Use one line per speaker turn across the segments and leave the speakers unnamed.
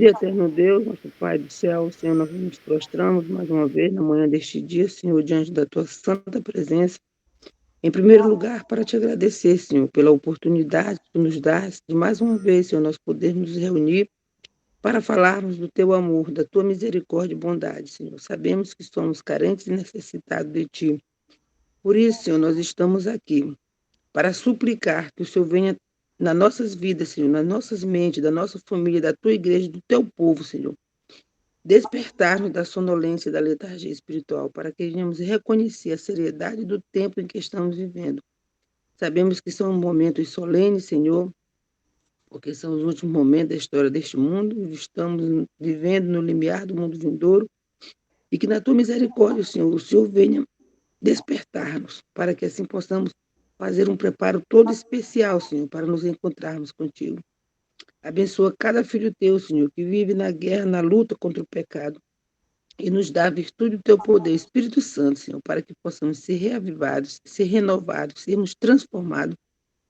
Eterno Deus, nosso Pai do céu, Senhor, nós nos prostramos mais uma vez na manhã deste dia, Senhor, diante da tua santa presença. Em primeiro lugar, para te agradecer, Senhor, pela oportunidade que nos dás de mais uma vez, Senhor, nós podermos nos reunir para falarmos do teu amor, da tua misericórdia e bondade, Senhor. Sabemos que somos carentes e necessitados de ti. Por isso, Senhor, nós estamos aqui para suplicar que o Senhor venha nas nossas vidas, Senhor, nas nossas mentes, da nossa família, da tua igreja, do teu povo, Senhor. Despertar-nos da sonolência e da letargia espiritual, para que venhamos reconhecer a seriedade do tempo em que estamos vivendo. Sabemos que são momentos solenes, Senhor, porque são os últimos momentos da história deste mundo, estamos vivendo no limiar do mundo vindouro, e que na tua misericórdia, Senhor, o Senhor venha despertar-nos, para que assim possamos fazer um preparo todo especial, Senhor, para nos encontrarmos contigo. Abençoa cada filho teu, Senhor, que vive na guerra, na luta contra o pecado, e nos dá a virtude do teu poder, Espírito Santo, Senhor, para que possamos ser reavivados, ser renovados, sermos transformados,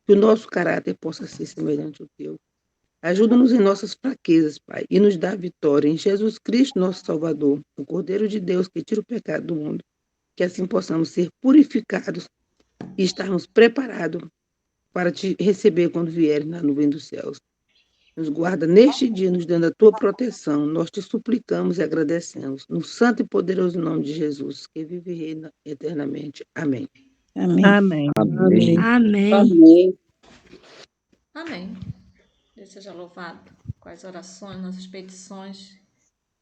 que o nosso caráter possa ser semelhante ao teu. Ajuda-nos em nossas fraquezas, Pai, e nos dá a vitória em Jesus Cristo, nosso Salvador, o Cordeiro de Deus que tira o pecado do mundo. Que assim possamos ser purificados e estarmos preparados para te receber quando vieres na nuvem dos céus. Nos guarda neste dia, nos dando a tua proteção. Nós te suplicamos e agradecemos. No santo e poderoso nome de Jesus, que vive e reina eternamente. Amém.
Amém.
Amém.
Amém.
Amém.
Amém.
Amém. Deus seja louvado com as orações, nossas petições,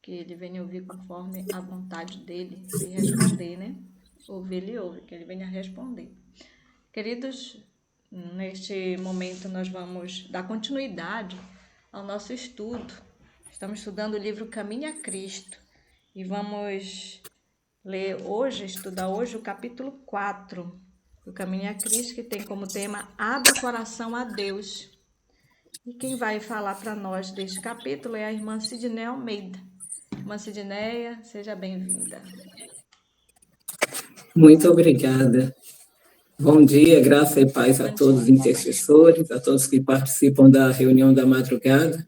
que Ele venha ouvir conforme a vontade dEle e responder, né? Ouvir, Ele ouve, que Ele venha responder. Queridos, neste momento nós vamos dar continuidade ao nosso estudo. Estamos estudando o livro Caminho a Cristo e vamos estudar hoje o capítulo 4 do Caminho a Cristo, que tem como tema Abre o Coração a Deus. E quem vai falar para nós deste capítulo é a irmã Sidneia Almeida. Irmã Sidneia, seja bem-vinda.
Muito obrigada. Bom dia, graça e paz a todos os intercessores, a todos que participam da reunião da madrugada.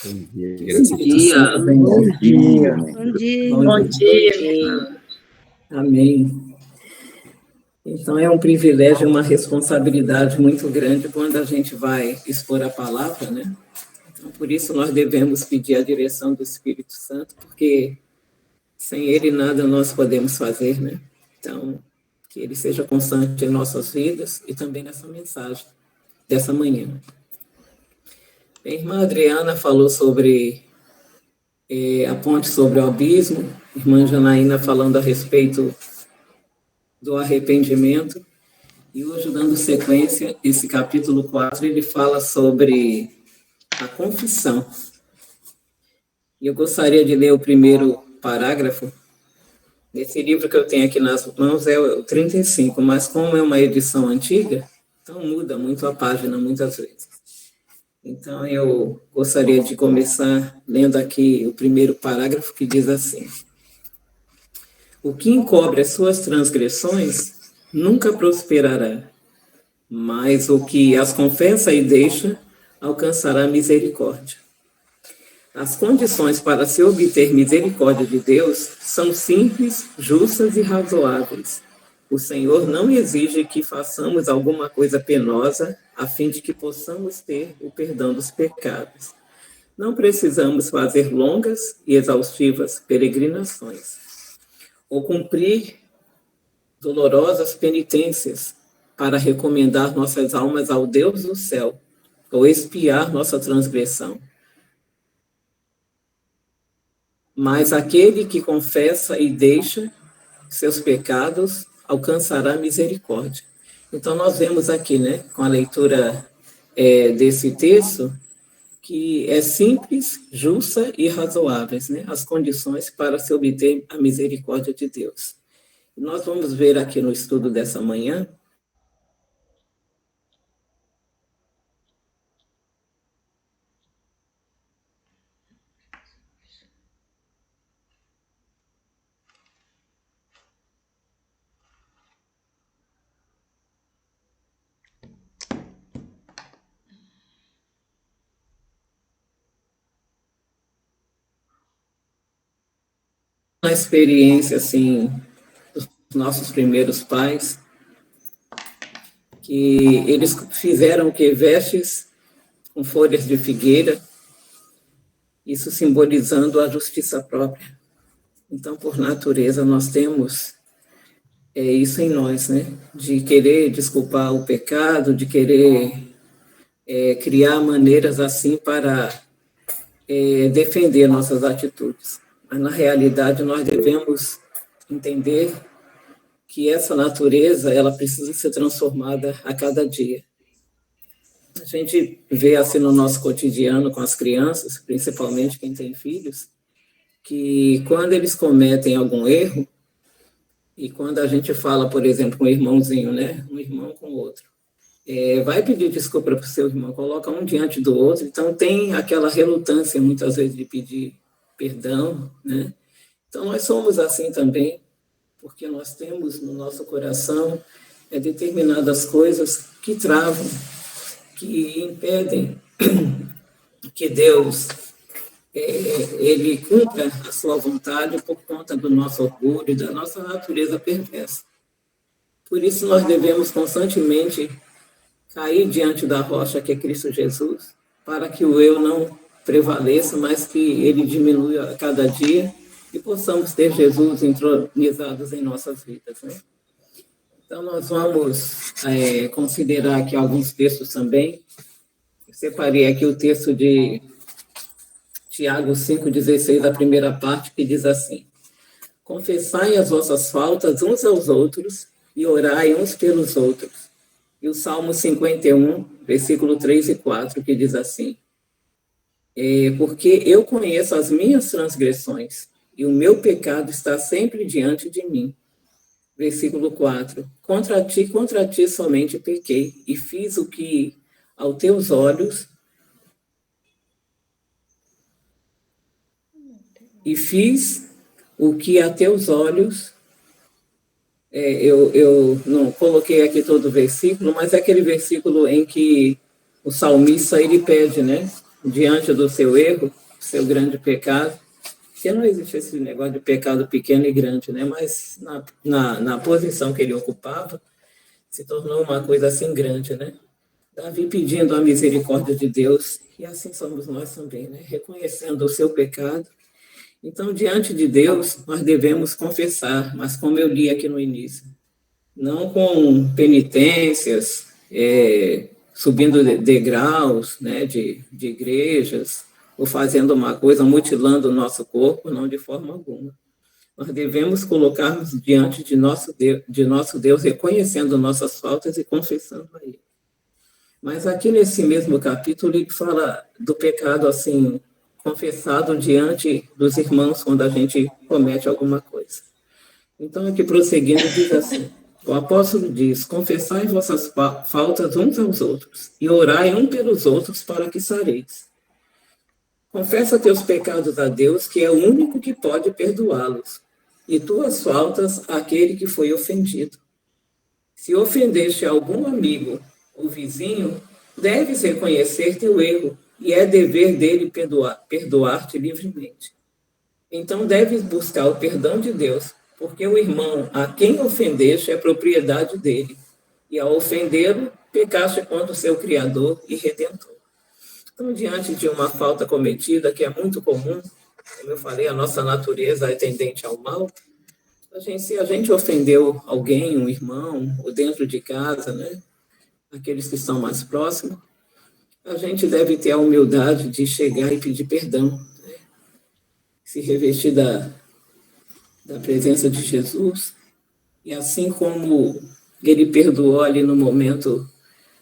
Bom dia.
Bom dia.
Bom dia.
Bom dia.
Bom dia. Amém. Então, é um privilégio e uma responsabilidade muito grande quando a gente vai expor a palavra, né? Então, por isso, nós devemos pedir a direção do Espírito Santo, porque sem ele nada nós podemos fazer, né? Então, que ele seja constante em nossas vidas e também nessa mensagem dessa manhã. A irmã Adriana falou sobre a ponte sobre o abismo, a irmã Janaína falando a respeito do arrependimento, e hoje, dando sequência, esse capítulo 4, ele fala sobre a confissão. E eu gostaria de ler o primeiro parágrafo. Esse livro que eu tenho aqui nas mãos é o 35, mas como é uma edição antiga, então muda muito a página muitas vezes. Então eu gostaria de começar lendo aqui o primeiro parágrafo, que diz assim: o que encobre as suas transgressões nunca prosperará, mas o que as confessa e deixa alcançará misericórdia. As condições para se obter misericórdia de Deus são simples, justas e razoáveis. O Senhor não exige que façamos alguma coisa penosa a fim de que possamos ter o perdão dos pecados. Não precisamos fazer longas e exaustivas peregrinações, ou cumprir dolorosas penitências para recomendar nossas almas ao Deus do céu, ou expiar nossa transgressão. Mas aquele que confessa e deixa seus pecados alcançará misericórdia. Então, nós vemos aqui, né, com a leitura desse texto, que é simples, justa e razoáveis, né, as condições para se obter a misericórdia de Deus. Nós vamos ver aqui no estudo dessa manhã na experiência, assim, dos nossos primeiros pais, que eles fizeram o que? Vestes com folhas de figueira, isso simbolizando a justiça própria. Então, por natureza, nós temos isso em nós, né? De querer desculpar o pecado, de querer criar maneiras assim para defender nossas atitudes. Mas, na realidade, nós devemos entender que essa natureza, ela precisa ser transformada a cada dia. A gente vê assim no nosso cotidiano com as crianças, principalmente quem tem filhos, que quando eles cometem algum erro, e quando a gente fala, por exemplo, com um irmãozinho, né, um irmão com o outro, vai pedir desculpa para o seu irmão, coloca um diante do outro, então tem aquela relutância, muitas vezes, de pedir perdão, né? Então, nós somos assim também, porque nós temos no nosso coração determinadas coisas que travam, que impedem que Deus ele cumpra a sua vontade por conta do nosso orgulho, da nossa natureza perversa. Por isso, nós devemos constantemente cair diante da rocha que é Cristo Jesus, para que o eu não prevaleça, mas que ele diminua a cada dia e possamos ter Jesus entronizados em nossas vidas, né? Então, nós vamos considerar aqui alguns textos também. Eu separei aqui o texto de Tiago 5,16, a primeira parte, que diz assim: confessai as vossas faltas uns aos outros e orai uns pelos outros. E o Salmo 51, versículo 3 e 4, que diz assim: porque eu conheço as minhas transgressões, e o meu pecado está sempre diante de mim. Versículo 4, contra ti somente pequei, e fiz o que aos teus olhos eu não coloquei aqui todo o versículo, mas é aquele versículo em que o salmista, ele pede, né, diante do seu erro, seu grande pecado, que não existe esse negócio de pecado pequeno e grande, né, mas na posição que ele ocupava, se tornou uma coisa assim grande, né. Davi pedindo a misericórdia de Deus, e assim somos nós também, né, reconhecendo o seu pecado. Então, diante de Deus, nós devemos confessar, mas como eu li aqui no início, não com penitências, subindo degraus, né, de igrejas, ou fazendo uma coisa, mutilando o nosso corpo, não de forma alguma. Nós devemos colocarmos diante de nosso Deus, reconhecendo nossas faltas e confessando a Ele. Mas aqui nesse mesmo capítulo, ele fala do pecado, assim, confessado diante dos irmãos quando a gente comete alguma coisa. Então, aqui prosseguindo, diz assim, o apóstolo diz: confessai vossas faltas uns aos outros e orai um pelos outros para que sareis. Confessa teus pecados a Deus, que é o único que pode perdoá-los, e tuas faltas àquele que foi ofendido. Se ofendeste algum amigo ou vizinho, deves reconhecer teu erro, e é dever dele perdoar-te livremente. Então deves buscar o perdão de Deus, porque o irmão a quem ofendeste é propriedade dele, e ao ofendê-lo, pecaste contra o seu Criador e Redentor. Então, diante de uma falta cometida, que é muito comum, como eu falei, a nossa natureza é tendente ao mal, se a gente ofendeu alguém, um irmão, ou dentro de casa, né, aqueles que estão mais próximos, a gente deve ter a humildade de chegar e pedir perdão, né? Se revestir da presença de Jesus, e assim como ele perdoou ali no momento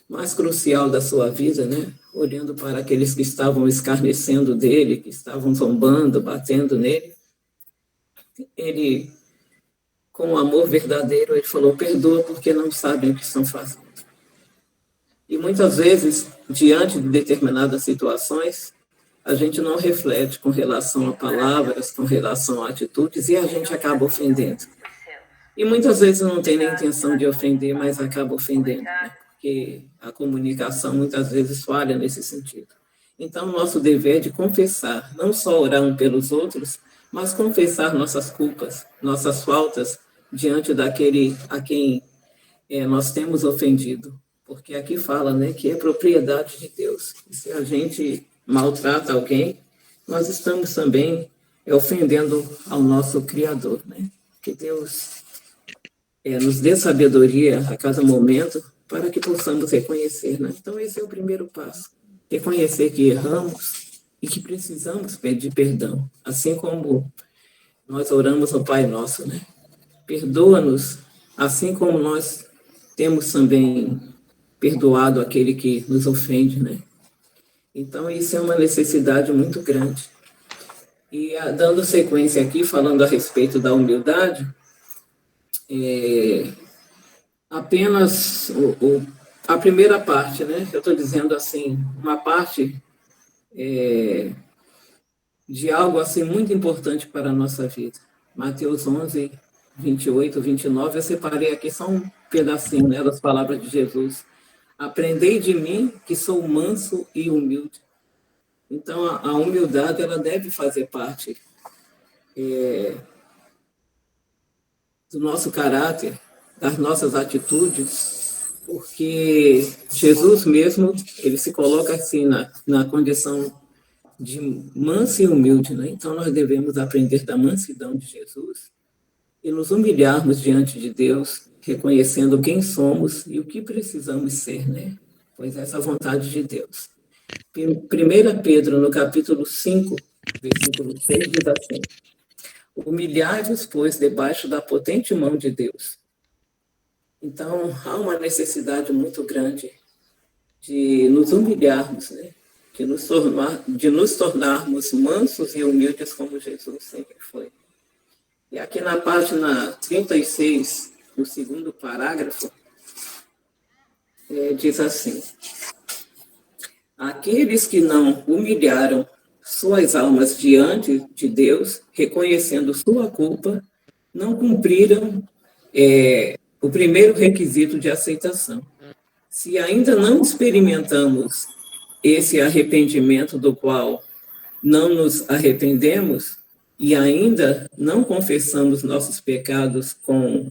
mais crucial da sua vida, né? Olhando para aqueles que estavam escarnecendo dele, que estavam zombando, batendo nele, ele, com amor verdadeiro, ele falou: perdoa porque não sabem o que estão fazendo. E muitas vezes, diante de determinadas situações, a gente não reflete com relação a palavras, com relação a atitudes, e a gente acaba ofendendo. E muitas vezes não tem nem intenção de ofender, mas acaba ofendendo, né? Porque a comunicação muitas vezes falha nesse sentido. Então, nosso dever é de confessar, não só orar um pelos outros, mas confessar nossas culpas, nossas faltas diante daquele a quem nós temos ofendido. Porque aqui fala, né, que é propriedade de Deus. E se a gente maltrata alguém, nós estamos também ofendendo ao nosso Criador, né? Que Deus nos dê sabedoria a cada momento para que possamos reconhecer, né? Então, esse é o primeiro passo. Reconhecer que erramos e que precisamos pedir perdão. Assim como nós oramos ao Pai Nosso, né? Perdoa-nos, assim como nós temos também perdoado aquele que nos ofende, né? Então, isso é uma necessidade muito grande. E dando sequência aqui, falando a respeito da humildade, apenas a primeira parte, né? Eu estou dizendo assim, uma parte de algo assim muito importante para a nossa vida. Mateus 11, 28, 29, eu separei aqui só um pedacinho, né, das palavras de Jesus. Aprendei de mim, que sou manso e humilde. Então, a humildade, ela deve fazer parte do nosso caráter, das nossas atitudes, porque Jesus mesmo, ele se coloca assim na condição de manso e humilde, né? Então, nós devemos aprender da mansidão de Jesus e nos humilharmos diante de Deus, reconhecendo quem somos e o que precisamos ser, né? Pois essa é a vontade de Deus. 1 Pedro, no capítulo 5, versículo 6, diz assim: humilhai-vos, pois, debaixo da potente mão de Deus. Então, há uma necessidade muito grande de nos humilharmos, né? De nos tornarmos mansos e humildes como Jesus sempre foi. E aqui na página 36, no segundo parágrafo, diz assim: aqueles que não humilharam suas almas diante de Deus, reconhecendo sua culpa, não cumpriram o primeiro requisito de aceitação. Se ainda não experimentamos esse arrependimento do qual não nos arrependemos e ainda não confessamos nossos pecados com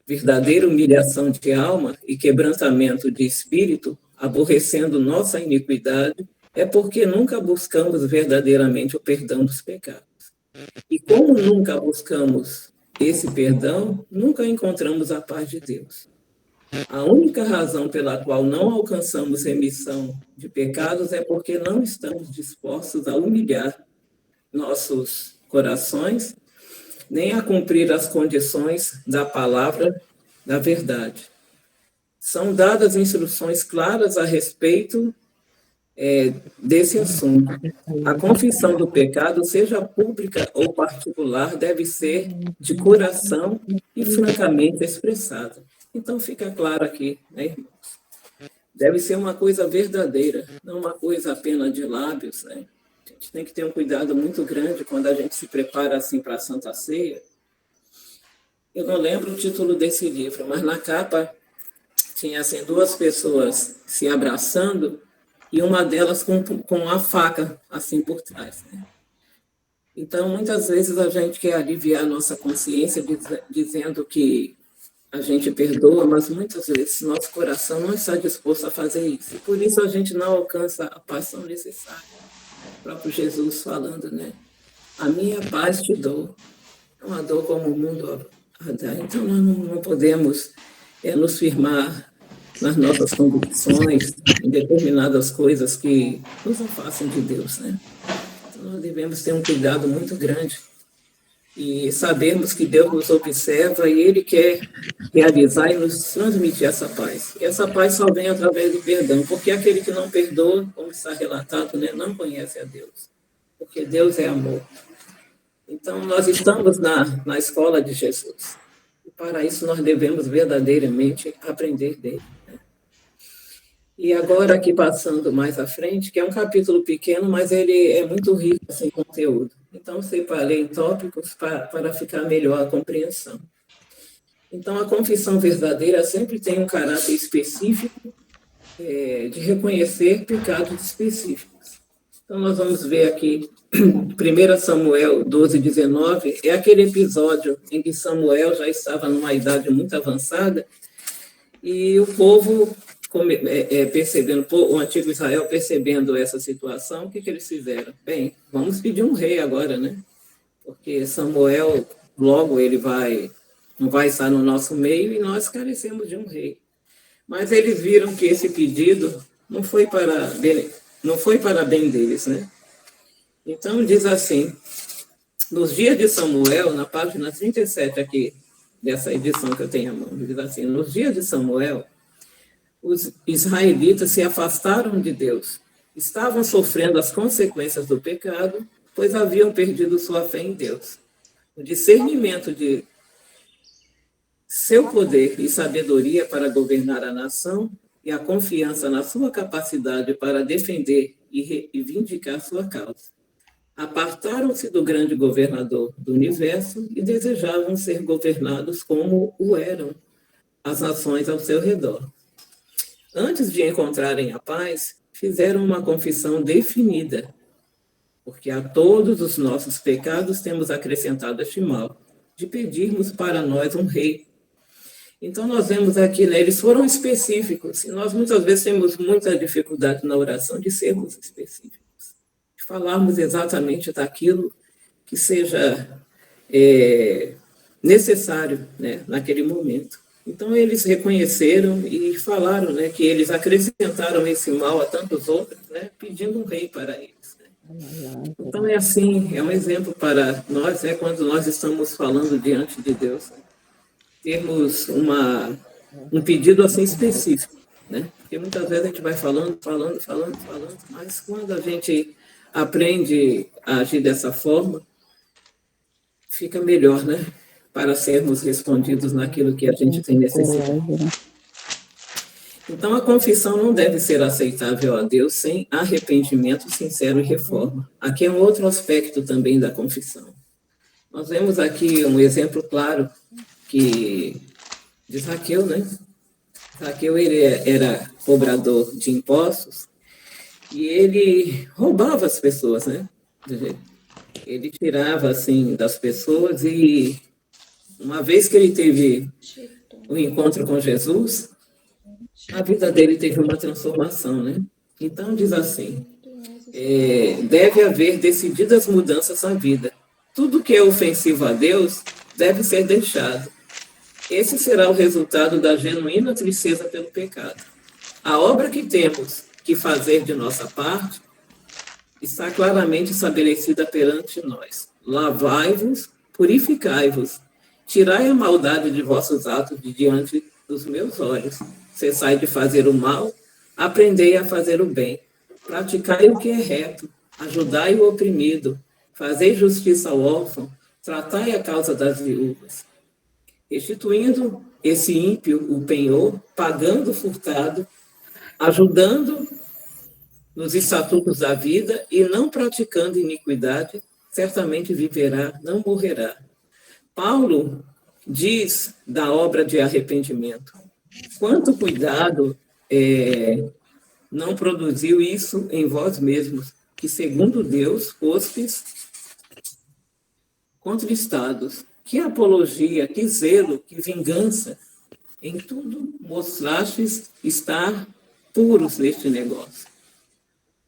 verdadeira humilhação de alma e quebrantamento de espírito, aborrecendo nossa iniquidade, é porque nunca buscamos verdadeiramente o perdão dos pecados. E como nunca buscamos esse perdão, nunca encontramos a paz de Deus. A única razão pela qual não alcançamos remissão de pecados é porque não estamos dispostos a humilhar nossos corações, nem a cumprir as condições da palavra da verdade. São dadas instruções claras a respeito desse assunto. A confissão do pecado, seja pública ou particular, deve ser de coração e francamente expressada. Então, fica claro aqui, né, irmãos? Deve ser uma coisa verdadeira, não uma coisa apenas de lábios, né? A gente tem que ter um cuidado muito grande quando a gente se prepara assim para a Santa Ceia. Eu não lembro o título desse livro, mas na capa tinha assim duas pessoas se abraçando e uma delas com a faca assim por trás, né? Então, muitas vezes a gente quer aliviar a nossa consciência dizendo que a gente perdoa, mas muitas vezes nosso coração não está disposto a fazer isso. E por isso a gente não alcança a paz tão necessária. O próprio Jesus falando, né? A minha paz te dou, não a dou como o mundo a dá. Então, nós não podemos nos firmar nas nossas convicções, em determinadas coisas que nos afastam de Deus, né? Então, nós devemos ter um cuidado muito grande e sabermos que Deus nos observa e Ele quer realizar e nos transmitir essa paz. E essa paz só vem através do perdão, porque aquele que não perdoa, como está relatado, né, não conhece a Deus, porque Deus é amor. Então, nós estamos na escola de Jesus. E para isso, nós devemos verdadeiramente aprender dele. Né? E agora, aqui passando mais à frente, que é um capítulo pequeno, mas ele é muito rico em conteúdo. Então, separei em tópicos para ficar melhor a compreensão. Então, a confissão verdadeira sempre tem um caráter específico de reconhecer pecados específicos. Então, nós vamos ver aqui 1 Samuel 12, 19, é aquele episódio em que Samuel já estava numa idade muito avançada e o povo, percebendo, o antigo Israel percebendo essa situação, o que eles fizeram? Bem, vamos pedir um rei agora, né? Porque Samuel, logo ele não vai estar no nosso meio e nós carecemos de um rei. Mas eles viram que esse pedido não foi para bem deles, né? Então, diz assim, nos dias de Samuel, na página 37 aqui, dessa edição que eu tenho à mão, diz assim, nos dias de Samuel, os israelitas se afastaram de Deus, estavam sofrendo as consequências do pecado, pois haviam perdido sua fé em Deus. O discernimento de seu poder e sabedoria para governar a nação e a confiança na sua capacidade para defender e vindicar sua causa. Apartaram-se do grande governador do universo e desejavam ser governados como o eram as nações ao seu redor. Antes de encontrarem a paz, fizeram uma confissão definida, porque a todos os nossos pecados temos acrescentado este mal, de pedirmos para nós um rei. Então, nós vemos aqui, né, eles foram específicos, e nós muitas vezes temos muita dificuldade na oração de sermos específicos, de falarmos exatamente daquilo que seja necessário, né, naquele momento. Então, eles reconheceram e falaram, né, que eles acrescentaram esse mal a tantos outros, né, pedindo um rei para eles. Né? Então, é assim, é um exemplo para nós, quando nós estamos falando diante de Deus, né? Termos um pedido assim específico, né? Porque muitas vezes a gente vai falando, mas quando a gente aprende a agir dessa forma, fica melhor, né? Para sermos respondidos naquilo que a gente tem necessidade. Então, a confissão não deve ser aceitável a Deus sem arrependimento sincero e reforma. Aqui é um outro aspecto também da confissão. Nós vemos aqui um exemplo claro de Zaqueu, né? Zaqueu, ele era cobrador de impostos e ele roubava as pessoas, né? Ele tirava, assim, das pessoas e uma vez que ele teve um encontro com Jesus, a vida dele teve uma transformação, né? Então, diz assim, deve haver decididas mudanças na vida. Tudo que é ofensivo a Deus deve ser deixado. Esse será o resultado da genuína tristeza pelo pecado. A obra que temos que fazer de nossa parte está claramente estabelecida perante nós. Lavai-vos, purificai-vos, tirai a maldade de vossos atos de diante dos meus olhos. Cessai de fazer o mal, aprendei a fazer o bem. Praticai o que é reto, ajudai o oprimido, fazei justiça ao órfão, tratai a causa das viúvas. Restituindo esse ímpio o penhor, pagando o furtado, ajudando nos estatutos da vida e não praticando iniquidade, certamente viverá, não morrerá. Paulo diz da obra de arrependimento. Quanto cuidado não produziu isso em vós mesmos, que segundo Deus fostes contristados. Que apologia, que zelo, que vingança, em tudo mostrastes estar puros neste negócio.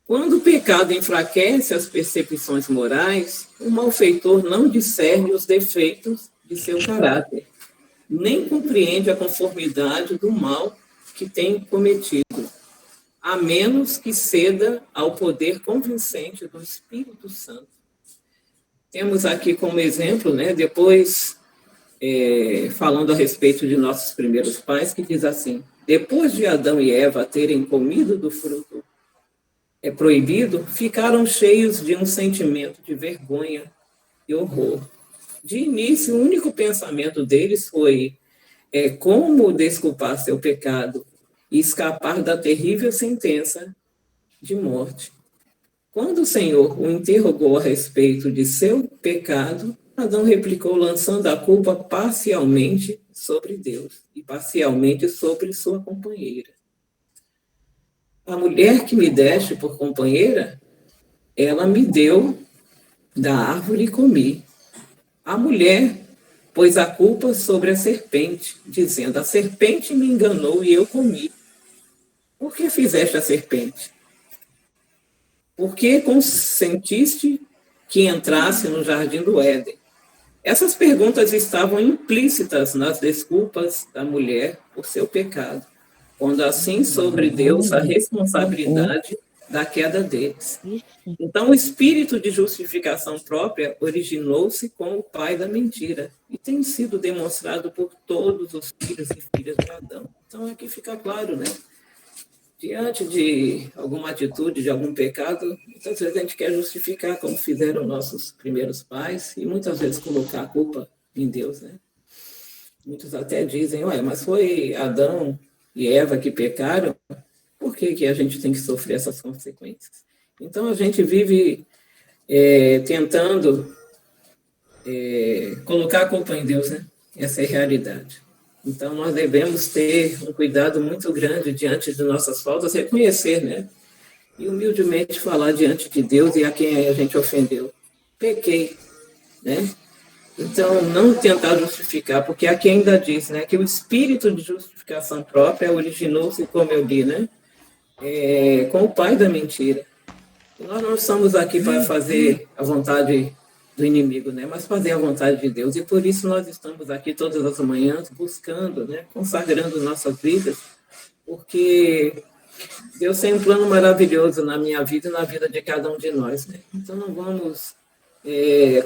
Quando o pecado enfraquece as percepções morais, o malfeitor não discerne os defeitos de seu caráter, nem compreende a conformidade do mal que tem cometido, a menos que ceda ao poder convincente do Espírito Santo. Temos aqui como exemplo, né, depois, falando a respeito de nossos primeiros pais, que diz assim, depois de Adão e Eva terem comido do fruto proibido, ficaram cheios de um sentimento de vergonha e horror. De início, o único pensamento deles foi como desculpar seu pecado e escapar da terrível sentença de morte. Quando o Senhor o interrogou a respeito de seu pecado, Adão replicou lançando a culpa parcialmente sobre Deus e parcialmente sobre sua companheira. A mulher que me deste por companheira, ela me deu da árvore e comi. A mulher pôs a culpa sobre a serpente, dizendo: a serpente me enganou e eu comi. Por que fizeste a serpente? Por que consentiste que entrasse no jardim do Éden? Essas perguntas estavam implícitas nas desculpas da mulher por seu pecado, pondo assim sobre Deus a responsabilidade da queda deles. Então, o espírito de justificação própria originou-se com o pai da mentira e tem sido demonstrado por todos os filhos e filhas de Adão. Então, aqui fica claro, né? Diante de alguma atitude, de algum pecado, muitas vezes a gente quer justificar, como fizeram nossos primeiros pais, e muitas vezes colocar a culpa em Deus, né? Muitos até dizem: ué, mas foi Adão e Eva que pecaram, por que a gente tem que sofrer essas consequências? Então, a gente vive tentando colocar a culpa em Deus, né? Essa é a realidade. Então, nós devemos ter um cuidado muito grande diante de nossas faltas, reconhecer, né? E humildemente falar diante de Deus e a quem a gente ofendeu. Pequei, né? Então, não tentar justificar, porque aqui ainda diz, né, que o espírito de justificação própria originou-se, como eu li, né? Com o pai da mentira. E nós não estamos aqui para fazer a vontade do inimigo, né? Mas fazer a vontade de Deus. E por isso nós estamos aqui todas as manhãs buscando, né? Consagrando nossas vidas, porque Deus tem um plano maravilhoso na minha vida e na vida de cada um de nós, né? Então não vamos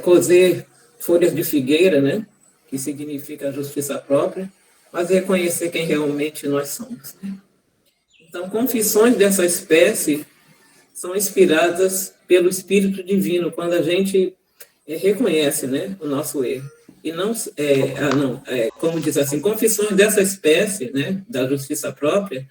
coser folhas de figueira, né? Que significa a justiça própria, mas reconhecer quem realmente nós somos, né? Então, confissões dessa espécie são inspiradas pelo Espírito Divino, quando a gente reconhece, né, o nosso erro. E não, como diz assim, confissões dessa espécie, né, da justiça própria,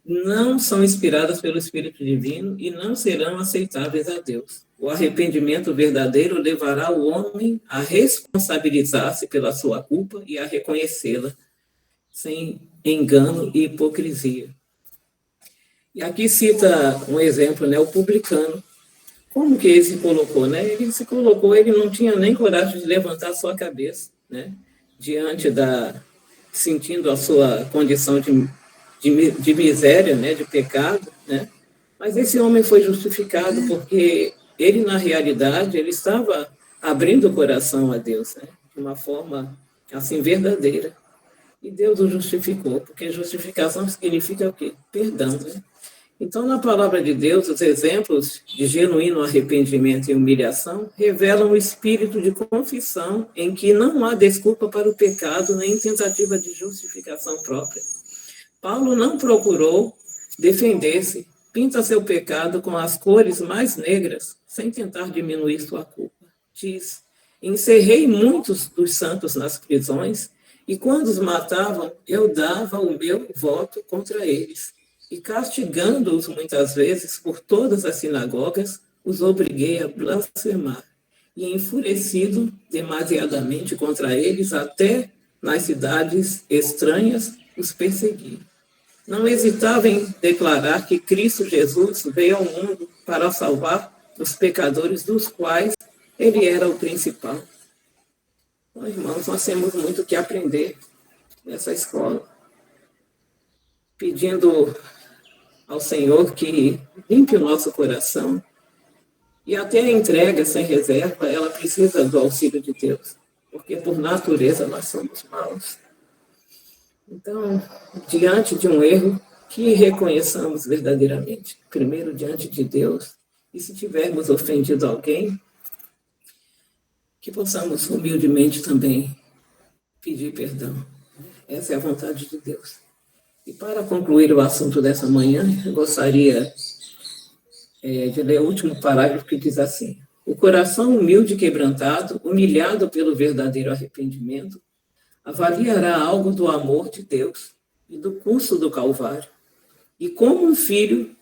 não são inspiradas pelo Espírito Divino e não serão aceitáveis a Deus. O arrependimento verdadeiro levará o homem a responsabilizar-se pela sua culpa e a reconhecê-la, sem engano e hipocrisia. E aqui cita um exemplo, né, o publicano. Como que ele se colocou, né? Ele se colocou, ele não tinha nem coragem de levantar a sua cabeça, né? Diante sentindo a sua condição de miséria, né? De pecado, né? Mas esse homem foi justificado porque ele, na realidade, ele estava abrindo o coração a Deus, né? De uma forma, assim, verdadeira. E Deus o justificou, porque justificação significa o quê? Perdão, né? Então, na palavra de Deus, os exemplos de genuíno arrependimento e humilhação revelam o espírito de confissão em que não há desculpa para o pecado nem tentativa de justificação própria. Paulo não procurou defender-se, pinta seu pecado com as cores mais negras, sem tentar diminuir sua culpa. Diz: encerrei muitos dos santos nas prisões, e quando os matavam, eu dava o meu voto contra eles. E castigando-os muitas vezes por todas as sinagogas, os obriguei a blasfemar. E enfurecido demasiadamente contra eles, até nas cidades estranhas, os persegui. Não hesitava em declarar que Cristo Jesus veio ao mundo para salvar os pecadores, dos quais ele era o principal. Então, irmãos, nós temos muito que aprender nessa escola, pedindo ao Senhor que limpe o nosso coração, e até a entrega sem reserva, ela precisa do auxílio de Deus, porque por natureza nós somos maus. Então, diante de um erro, que reconheçamos verdadeiramente, primeiro diante de Deus, e se tivermos ofendido alguém, que possamos humildemente também pedir perdão. Essa é a vontade de Deus. E para concluir o assunto dessa manhã, eu gostaria de ler o último parágrafo que diz assim: o coração humilde e quebrantado, humilhado pelo verdadeiro arrependimento, avaliará algo do amor de Deus e do curso do Calvário. E como um filho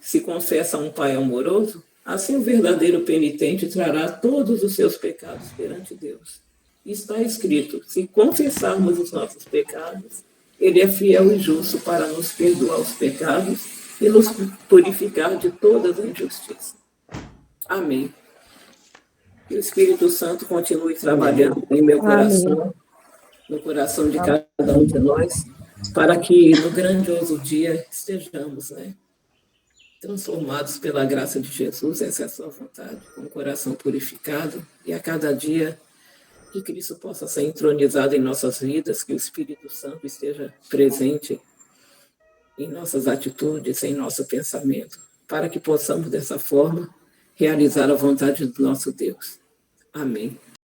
se confessa a um pai amoroso, assim o verdadeiro penitente trará todos os seus pecados perante Deus. Está escrito: se confessarmos os nossos pecados, ele é fiel e justo para nos perdoar os pecados e nos purificar de toda a injustiça. Amém. Que o Espírito Santo continue trabalhando em meu coração, no coração de cada um de nós, para que no grandioso dia estejamos, né, transformados pela graça de Jesus, essa é a sua vontade, com o coração purificado, e a cada dia que Cristo possa ser entronizado em nossas vidas, que o Espírito Santo esteja presente em nossas atitudes, em nosso pensamento, para que possamos, dessa forma, realizar a vontade do nosso Deus. Amém.